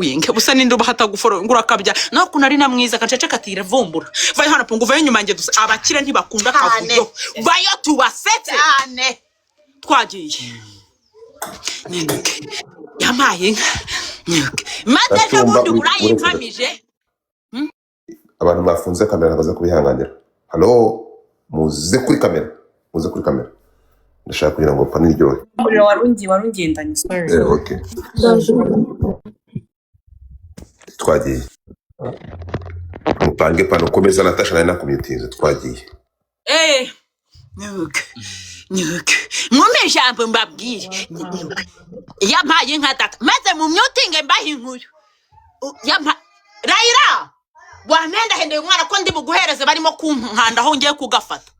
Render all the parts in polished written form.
following busa ninde ubahata gufollow ngura kabya naho kunari namwiza kancece katira vumbura vayo hano pungu vayo nyuma nge dusa abakire ntibakunda kavuyo vayo tubasetse ane twagiye Nyuke yamaye nyuke mate bundi urayimpamije abantu bafunze kamera baza kubihanganira halo muze kuri kamera ndashaka kugira ngo panel iryohe umuriro warungendanye sorry okay twagiye mupange pano komeza Natasha nayo nakumyutinze twagiye nyuke mume jambo mbabwire yampaye nka data maze mu myutinge mbahe inkuru yampa Raila wamenda hende umwana ko ndi buguhereze barimo kunkanda aho ngiye kugafata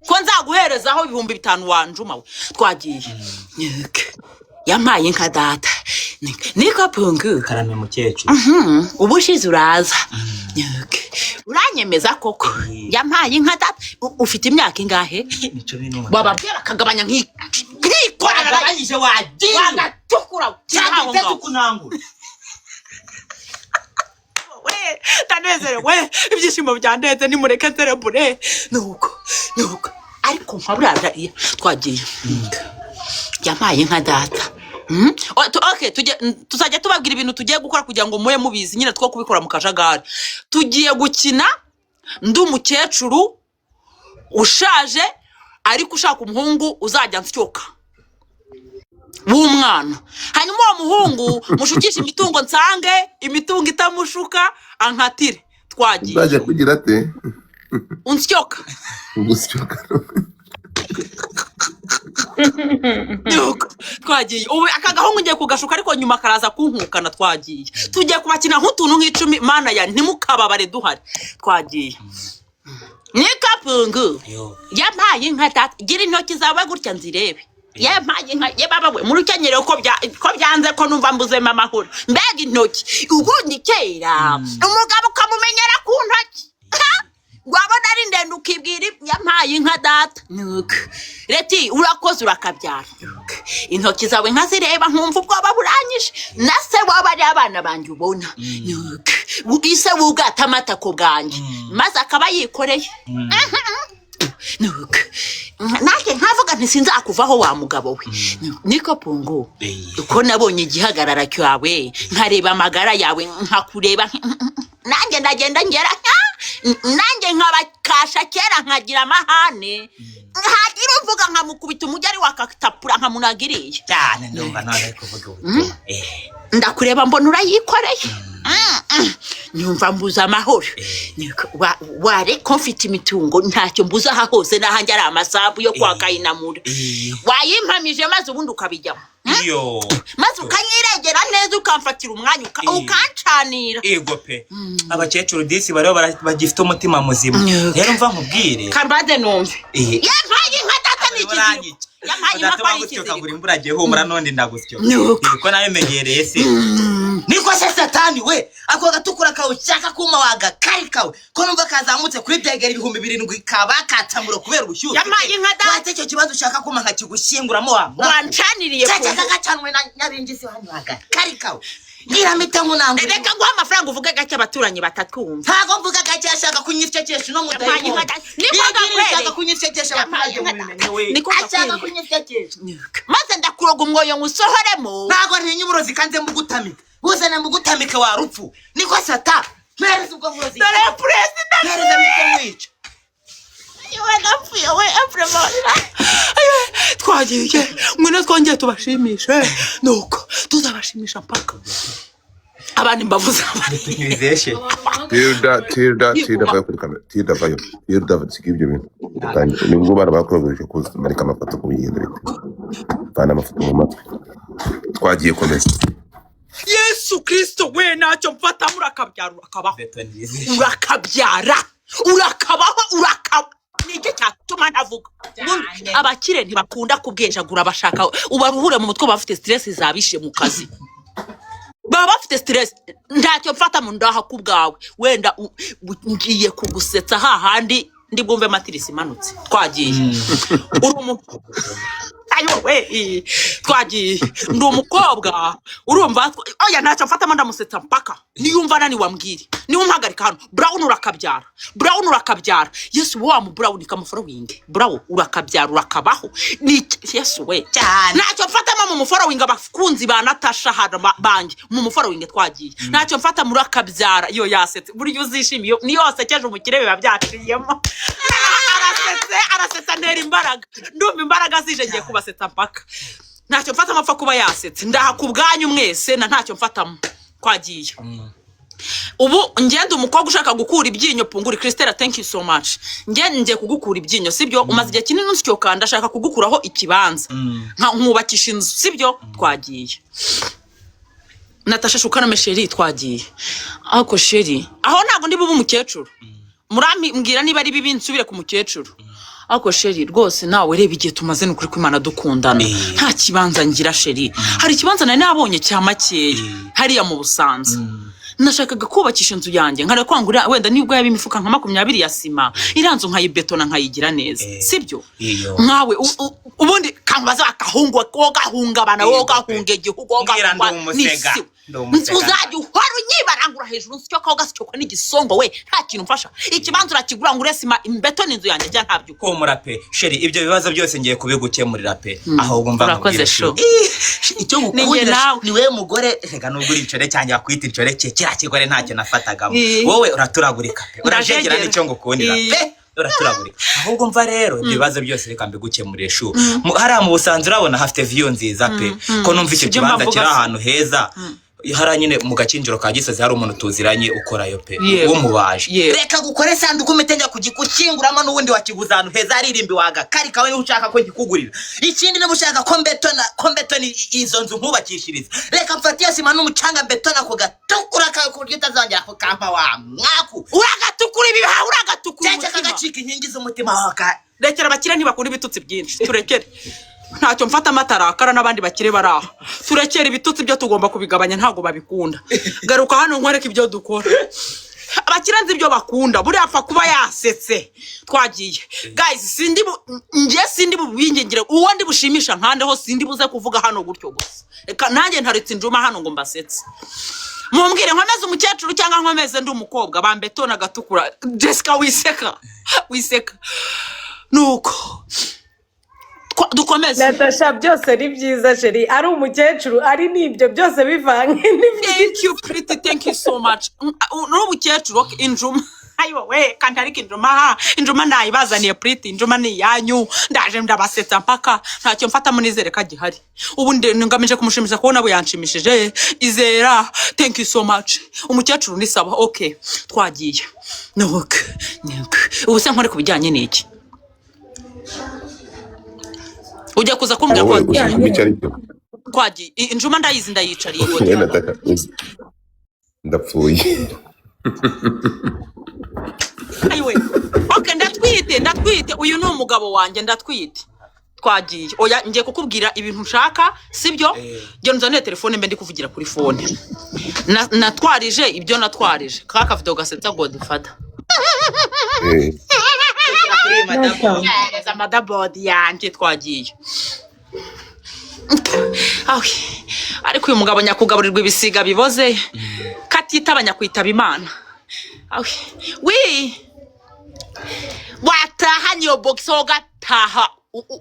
ko nzaguhereza aho 5,000 wanjumawe twagiye yampaye nka data niko pungu karame mukecuru ubushize uraza uranyemeza koko yampaye nka data ufite imyaka ingahe bababwira kagabanya nk'ikorana aranyije wagiye wagatukura cyangwa tukunangura tanezerewe ibyishimo byandeze nimureke cerebure nuko ariko nkaburaza twagiye yampaye nka data okay tuzajya tubabwira ibintu tugiye gukora kugira ngo muye mubizi nyine two kubikora mu kajagari tugiye gukina ndi umukecuru ushaje ariko ushaka umuhungu uzajya nsyoka w'umwana hanyuma uwo muhungu mushukisha imitungo nsange imitungo itamushuka ankatire twagiye baje kugira ate unsyoka twagiye ubu akagahungu ngiye kugashuka ariko nyuma karaza kunkukana twagiye tugiye kubakina nk'utuntu nk'icumi mana ya ntimukababare duhari twagiye nikapungu yampaye nka data gira intoki zawe gutya nzirebe yampaye nka yebaba we muri kenyere ko byanze ko numva mbuzema amahoro mbega intoki ubundi kera umugabo kamumenyera ku ntoki wabona ari ndende ukibwira yampaye nka data reti urakoze urakabyara intoki zawe nkazireba nkumva ubwoba buranyishe nase waba ari abana banjye ubona ise wugata amatako bwanjye maze akaba yikoreye nanjye nkavuga ntisinzakuvaho wa mugabo we niko pungu uko nabonye igihagarara cyawe nkareba amagara yawe nkakureba nanjye ndagenda ngera nanjye nkabakasha kera nkagira amahane nkagira uvuga nkamukubita umujyi ari wakatapura nkamunagiriye cyane ndumva none kuvuga ndakureba mbona urayikoreye nyumva mbuza amahoro wareko mfite imitungo ntacyo mbuza aha hose nahanjye ari amasabu yo kwakayinamura wayimpamije maze ubundi ukabijyamo maze ukanyiregera neza ukamfatira umwanya ukancanira ego pe abakecuru disi bariho bagifite umutima muzima rero mva nkubwire kambade numve yampaye nka data n'ikiziro yampaye nka kwari ikiziro kagura imbura agiye humura none ndagusyo niko nayo menyereye se niko se satani we ako gatukura kawe cyaka kuma waga kari kawe ko numva kazamutse kuri degera 7,000 kaba katamuro kubera ubushyuhe yampaye nka data wate cyo kibazo ushaka kuma nkakigushinguramo wa wancaniriye cyaka gacanwe na nyabinjisi wanyu waga kari kawe ngiramita nkunangu reka guha amafaranga uvuga gake abaturanyi batatwumva ntago mvuga gake ashaka kunyifyekesha no mudayi niko ashaka kunyifyekesha niko ashaka kunyifyekesha maze ndakuroga umwoyo ngusohoremo ntago ntinye uburozi kanze mbugutamika buzana mbugutamika wa rupfu niko sata mpereza ubwo burozi dore president mpereza mwica we apremora twagiye mwene twongeye tubashimishe nuko tuzabashimisha mpaka abandi mbavuza tunyizeshe Tilda vayo kuri kamera Tilda vayo sikibyo bintu nibwo bana bakoresheje kumarika amafoto ku biyindire bana amafoto mu matwi twagiye komeza Yesu Kristo we nacyo mfata murakabyara urakabaho nike cyatuma navuga abakire ntibakunda kubwenjagura bashaka ubaruhure mu mutwe bafite stress zabishe mu kazi baba bafite stress ntacyo mfata mu ndaha kubwawe wenda ngiye kugusetsa hahandi ndi bwumve matirisi manutse twagiye ayo we twagiye ndi umukobwa urumva oya ntacyo mfatamo ndamusetsa mpaka niyumva nani wambwire niwe umpagarika hano Brown urakabyara Yesu wa mu Brown kamuforoing Brown urakabyara urakabaho ni Yesu we ntacyo mfatamo mu following abakunzi ba Natasha hano bangi mu following twagiye ntacyo mfata muri akabyara iyo yasetse buri uzishimiye ni yose cyaje umukire biba byaciyemo arasetsa ntera imbaraga ndumva imbaraga zije ngiye kubasetsa mpaka ntacyo mfata amapfa kuba yasetse ndaha kubwanyu mwese ntacyo mfatamo kwagiye ubu ngende umukobwa ushaka gukura ibyinyo punguri Christella thank you so much ngiye kugukura ibyinyo sibyo umaze igihe kinini unsicyo kandi ashaka kugukuraho ikibanza nkubakisha inzu sibyo twagiye Natasha shukana mesheri twagiye ako sheri aho nago ndi bubu umukecuru mbwira niba ari bibi nsubire ku mukecuru ako sheri rwose nawe reba igihe tumaze n'ukuri kw'Imana dukundana nta kibanza ngira sheri hari ikibanza nari nabonye cya makeya hariya mu Busanza nashakaga kubakisha inzu yanjye nkara kwangura wenda nibwo yaba imifuka nka 20 ya sima iranzu nkayibetona nkayigira neza sibyo nkawe ubundi kambaza akahungu kogahungabana wogahunge igihugu wogahungwa nisi uzajya uhora unyibarangura hejuru nsicyo kogasicyo n'igisongo we nta kintu mfasha ikibanza urakigura ngure sima imbetona inzu yanjye cyangwa ntabyo ko murape sheri ibyo bibazo byose ngiye kubigukemurira pe aho ugomba urakoze sho icyo gukunda niwe mugore rega nubwo uri icore cyangwa akwita icore cye kira kigore ntacyo nafatagamo wowe uraturagurika pe urajegera n'icyo ngukundira pe uraturagurika ahubwo mva rero ibibazo byose reka mbigukemurire shu hariya mu Busanza urabona hafite view nziza pe ko numva icyo kibanza kiri ahantu heza hara nyine mu gakinjiro ka Gisozi hari umuntu tuziranye ukorayo pe wo mubaje reka gukore sanduku metenya kugikinguramo n'ubundi wakiguzana heza aririmbi waga kari kawe ushaka ko ngikugurira ikindi n'ushaka ko betona izo nzu nkubakishiriza reka mfatiye sima n'umucanga betona ko gatukura kawe ku buryo utazongera ko kampa wa mwaku uragatukura ibiha uragatukura cyangwa kagacika inkingi z'umutima waka rekera abakire ntibakunda ibitutsi byinshi turekere ntacyo mfata amatarakara n'abandi bakire baraho turekera ibitutsi byo tugomba kubigabanya ntago babikunda garuka hano nkwereka ibyo dukora abakiranze ibyo bakunda buri apfa kuba yasetse twagiye guys sindi bubingengire uwo ndi bushimisha nkandeho sindi buze kuvuga hano gutyo gusa reka nanjye ntaretse injuma hano ngo mbasetse mumbwire nkomeze umukecuru cyangwa nkomeze ndi umukobwa bambetona gatukura Jessica wiseka nuko dukomeze Natasha byose ari byiza sheri ari umukecuru ari nibyo byose bivange thank you pretty thank you so much no umukecuru injuma ayo we kandi ariko injuma ndayibazaniye pretty injuma ni yanyu ndaje ndabasetsa mpaka ntacyo mfata munizere ka gihari ubu ngamije kumushimisha kubona abo yanshimishije izera thank you so much umukecuru ni saba okay twagiye nuko ubu se nkore kubijyanye n'iki ujya kuza kumbwira ko kwagiye injuma ndayizi ndayicariye ndapfuye ayiwe okay ndatwite uyu ni umugabo wanjye ndatwite twagiye oya ngiye kukubwira ibintu nshaka sibyo ngiye nzane telefone mbe ndi kuvugira kuri phone natwarije ibyo natwarije kaka video gasetsa Godfather madabod yanjye twagiye ariko uyu mugabo nyakugaburirwa ibisiga biboze katitabanya kwitaba Imana wataha niyo box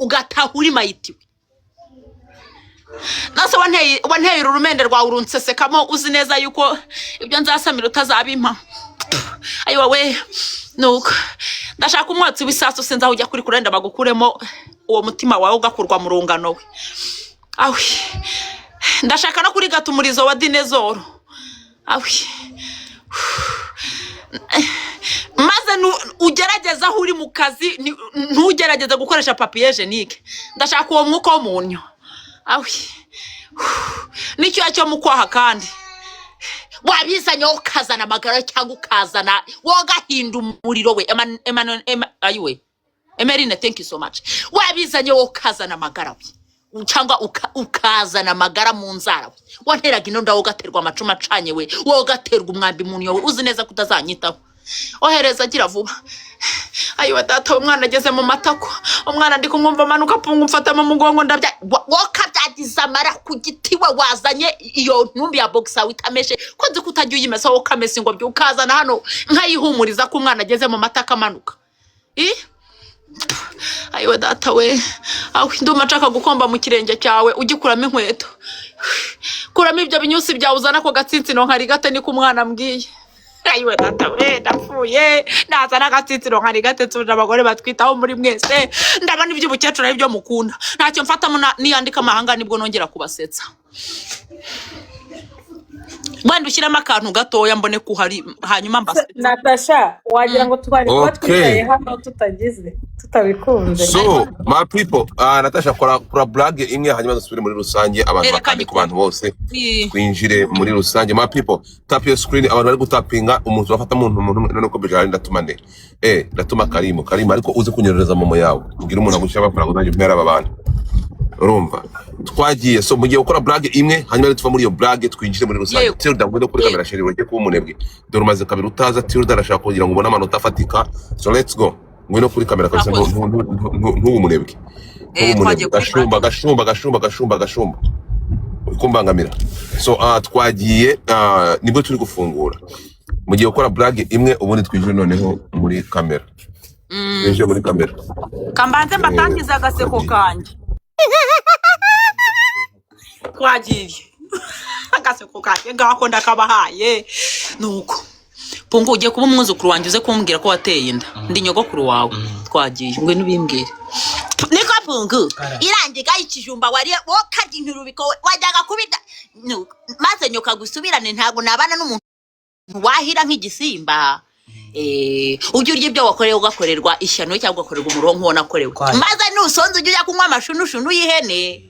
ugataha uri mayitiwe nase wanteye urumende rwawe urunsesekamo uzi neza yuko ibyo nzasamira utazabimpa ayo we nuko ndashaka umwotsi w'isasu sinza aho ujya kuri kurenda bagukuremo uwo mutima wawe ugakurwa mu rungano we ndashaka no kuri gatumurizo wa dinezoro maze ugerageza aho uri mu kazi ntugerageza gukoresha papier hygienique ndashaka uwo mwuka w'umunyu nicyo cyo mukwaha kandi wabizanye ukazana amagara cyangwa ukazana wogahinda umuriro we ayiwe Emerine thank you so much wabizanye ukazana amagara we cyangwa ukazana amagara mu nzara we wanteraga ino ndawo gaterwa amacuma acanye we wogaterwa umwambi munyo we uzi neza kutazanyitaho ohereza agira vuba. Ayiwe data umwana ageze mu matako, umwana ndi kumwumva amanuka pungu mfata mu mugongo ndabya wokabyagiza amara ku giti we wazanye iyo ntumbi ya boxa witameshe ko nzi kutajya uyimesa wo kamese ngo byukazana hano nkayihumuriza ko umwana ageze mu matako amanuka. Ayiwe data we, aho nduma nshaka gukomba mu kirenge cyawe ugikuramo inkweto, kuramo ibyo binyusi byawe uzana ko gatsinsino nkari gate ni ku mwana mbwiye. Ayiwe data we, ndapfuye nazana agatsinsino nkari gate tuje abagore batwitaho muri mwese, ndabana iby'ubukecuru ari byo mukunda, ntacyo mfatamo niyandika amahanga nibwo nongera kubasetsa. Wenda ushyiramo akantu gatoya mbone kuhari hanyuma mbase. Natasha wagira ngo twari twicaye hano tutabikunze. So my people, Natasha kora blog imwe hanyuma dusubire muri rusange abantu bakandi ku bantu bose twinjire muri rusange. My people, tap your screen, abantu bari gutapinga umuntu bafata umuntu none ko bijari ndatumane ndatuma Karimu ariko uze kunyerereza momo yawe ugira umuntu agushyira amafaranga uzajya mpera aba bantu urumva. Twagiye so mugiye gukora blog imwe hanyuma tuva muri iyo blog twinjire muri rusange. Tilda ngwino kuri kamera sheri wajye kuba umunebwe dore umaze kabiri utaza Tilda arashaka kugira ngo ubone amanota afatika. So let's go, ngwino kuri kamera kabisa ntubumunebwe gashumba ukumbangamira. So twagiye nibwo turi gufungura, mugiye gukora blog imwe ubundi twinjire noneho muri kamera. Twinjire muri kamera kambanze mbatangiza agaseko kanje. Twagiye agaseko kanje ngako ndakabahaye nuko pungu ugiye kuba umwuzukuru wanjye uze kumbwira ko wateye inda ndi nyogokuru wawe. Twagiye ngwe nubimbwire niko pungu irangiga ikijumba wari wokarya inturubiko wajyaga kubida maze nyoka gusubirane ntago nabana n'umuntu wahira nk'igisimba. Ujye urya ibyo wakoreye ugakorerwa ishyano cyangwa ugakorerwa umurongo ubona korewe maze nusonze ujya kunywa amashunushunu y'ihene.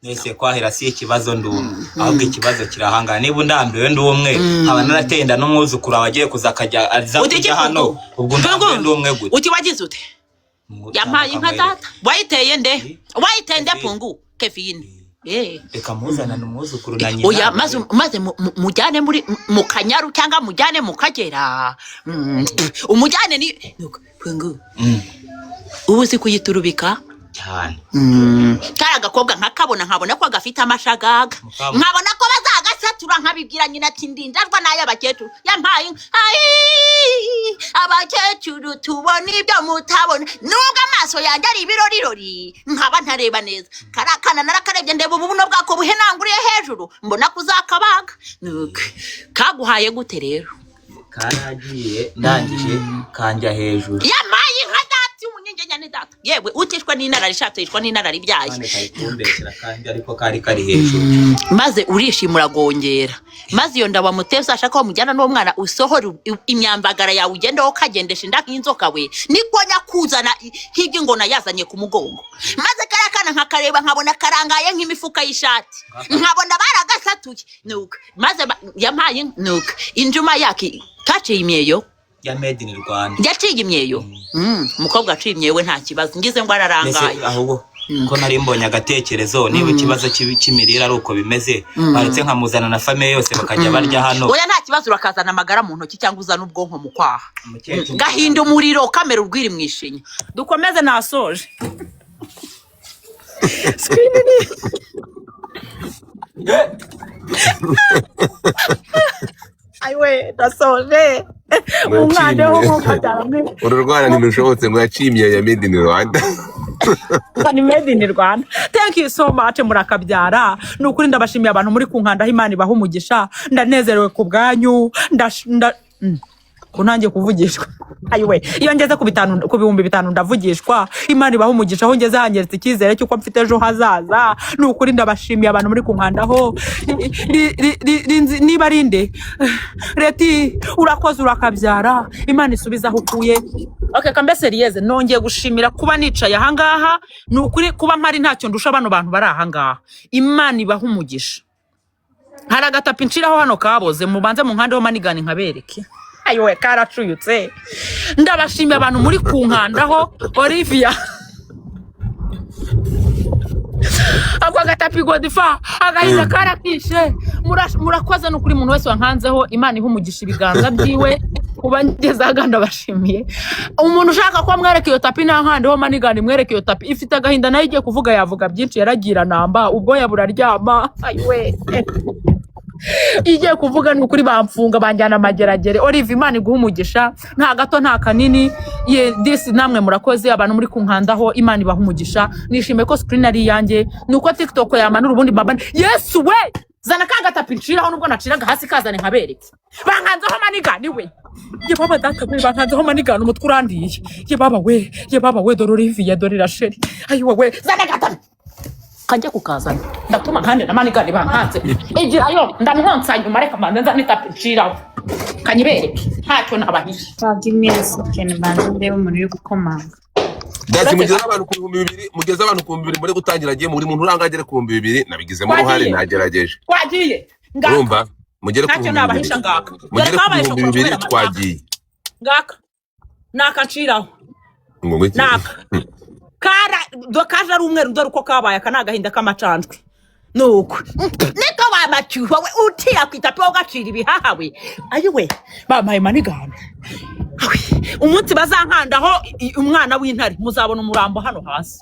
Nese kwahira si ikibazo ndumwe ahubwo ikibazo kirahangana niba ndambiwe ndumwe aba naratenda n'umwuzukuru abagiye kuzakajya aza hano ubwo ndambiwe ndumwe gute uti wagize ute yampaye inka data wayiteye nde wayitende pungu Kevin reka muzana n'umwuzukuru na nyina oya maze mujyane muri mu Kanyaru cyangwa mujyane mu Kagera umujyane ni pungu ubuzi kuyiturubika cyane. Kara gakobwa nkabona ko gafite amashagaga nkabona ko bazagasatura nkabibwira nyina ati ndindarwa nayo abakecuru yampaye abakecuru tubona ibyo mutabona nubwo amaso yanjye ari ibirorirori nkaba ntareba neza karakana narakarebye ndeba ububuno bwako buhenanguriye hejuru mbona kuzakabaga kaguhaye gute rero karagiye ndangije kanja hejuru yamaye nka dati umunyengenye ni data yewe utishwa n'inara rishatse yishwa n'inara ribyaye kumbesera kandi ariko kari hejuru maze urishimura gongera maze iyo ndawa muteza ashaka mujyana no mwana usohora imyambagara yawe ugenda okagendesha inda nk'inzoka we niko nyakuzana hibyo ngona yazanye ku mugongo maze karakana nkakareba nkabona karangaye nk'imifuka y'ishati nkabona baragasatuye nuko maze yampaye nuko injuma yaki kaciye imyeyo ya made in Rwanda yaciye imyeyo umukobwa aciye imyewe nta kibazo ngize ngo ararangaye ahubwo ko nari mbonye agatekerezo niba ikibazo cy'imirire ari uko bimeze baretse nkamuzana na famille yose bakajya barya hano oya nta kibazo urakazana amagara mu ntoki cyangwa uzana ubwonko mu kwaha gahinda umuriro kamera urwiri mwishinya dukomeze nasoje Aiwe nasoje umwana wo mukajyamwe ururwana ntirushobotse ngo yacimye ya made in Rwanda. Ni made in Rwanda. Thank you so much murakabyara nukuri ndabashimiye abantu muri kunkandaho Imana ibaha umugisha ndanezerewe ku bwanyu kunangiye kuvugishwa ayiwe iyo ngeze ku bihumbi 5 ndavugishwa Imana ibaha umugisha aho ngeze hangeretse icyizere cyuko mfite ejo hazaza nukuri ndabashimiye abantu muri kunkandaho niba rinde reti urakoze urakabyara Imana isubiza aho ukuye. Okay kambe serieze nongeye gushimira kuba nicaye aha ngaha nukuri kuba mpari ntacyo ndusha bano bantu bari aha ngaha Imana ibaha umugisha. Hari agatapi nshiraho hano kaboze mubanze mu nkande ho manigani nkabereke ayiwe karacuyutse ndabashimiye abantu muri kunkandaho Olivia ako agatapi Godifa agahiza karakishe murakoze n'ukuri muntu wese wankanzeho Imana iha umugisha ibiganza byiwe kuba ngeze aganda bashimiye umuntu ushaka ko mwereka iyo tapi nta nkandi ho manigani mwereka iyo tapi ifite agahinda nayo igiye kuvuga yavuga byinshi yaragira namba ubwoya buraryama ayiwe igiye kuvuga ni ukuri bamfunga banjyana amageragere Olive Imana iguha umugisha nta gato nta kanini ye disi namwe murakoze abantu muri kunkandaho Imana ibaha umugisha nishimiye ko screen ari yanjye nuko TikTok yamanura ubundi baba Yesu we zana kanga tapi nshiraho nubwo naciraga hasi kazane nkabereke bankanzeho manigani we ye baba data we bankanzeho manigani umutwe urandiye ye baba we dore Olive dore Rachel ayiwe we zana gatapi kanje kukazana ndatuma kandi na manigani bankanze igirayo ndamuhonsa nyuma reka mbanze nzane tapi nshiraho kanyibereke ntacyo nabahishe Twagimirese cyane banze ndebe umuntu uri gukomanga Dati mugeze abantu ku 2000 mugeze abantu ku 2000 muri gutangira agiye muri muntu urangagere ku 2000 nabigizemo uruhare nagerageje twagiye urumva mugere ku ntacyo nabahisha ngaka mugere ku 2000 twagiye ngaka nakaciraho ngo ngiki naka kara dokaje ari umweru ndore uko kabaye akanagahinda k'amacanjwe nuko niko bamacyuho we utiya kwitapi wo gacira ibihahawe ayiwe bamaye manigana umunsi bazankandaho umwana w'intare muzabona umurambo hano hasi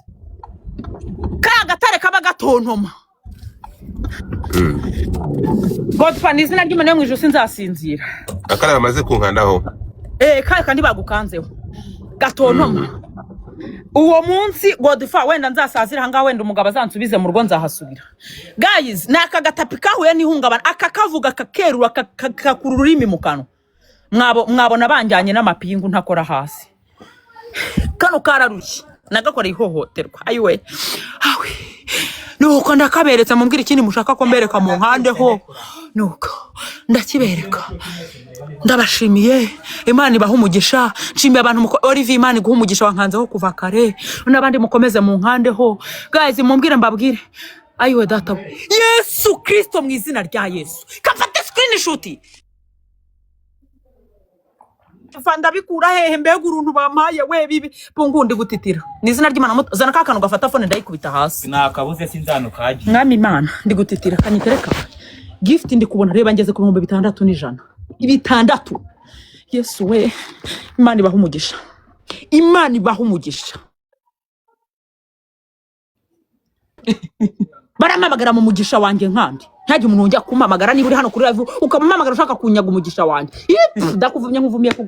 kagatare kaba gatontoma Godfa nizina ry'Imana yo mwijuru sinzasinzira akara bamaze kunkandaho kare kandi bagukanzeho gatontoma uwo munsi Godfa wenda nzasazira hanga wenda umugabo azansubize mu rugo nzahasubira guys naka gatapi kahuye n'ihungabana akakavuga kakerura kakururimi mu kanwa mwabona banjyanye n'amapingu ntakora hasi kano kararushye nagakora ihohoterwa ayiwe awe nuko ndakaberetse mumbwira ikindi mushaka ko mbereka mu nkande ho nuko ndakibereka ndabashimiye Imana ibaha umugisha nshimiye abantu Olive Imana iguha umugisha wankanzeho kuva kare n'abandi mukomeze mu nkande ho guys mumbwire mbabwire ayiwe data Yesu Kristo mu izina rya Yesu kafate screenshot fanda bikura hehe mbega uruntu bamaye we bibi pungundi gutitira nizina ry'Imana zana kakanu gafata phone ndayikubita hasi nakabuze sinzano kaje mwami Imana ndi gutitira kanyitereka gift ndi kubona reba ngeze ku 600 600 Yesu we Imana ibaha umugisha Imana ibaha umugisha baramamagara mu mugisha wanjye nkandi ntaje umuntu njya kumamagara niba uri hano kuri live ukamamagara ushaka kunyaga umugisha wanjye ndakuvumye nkuvumiye ku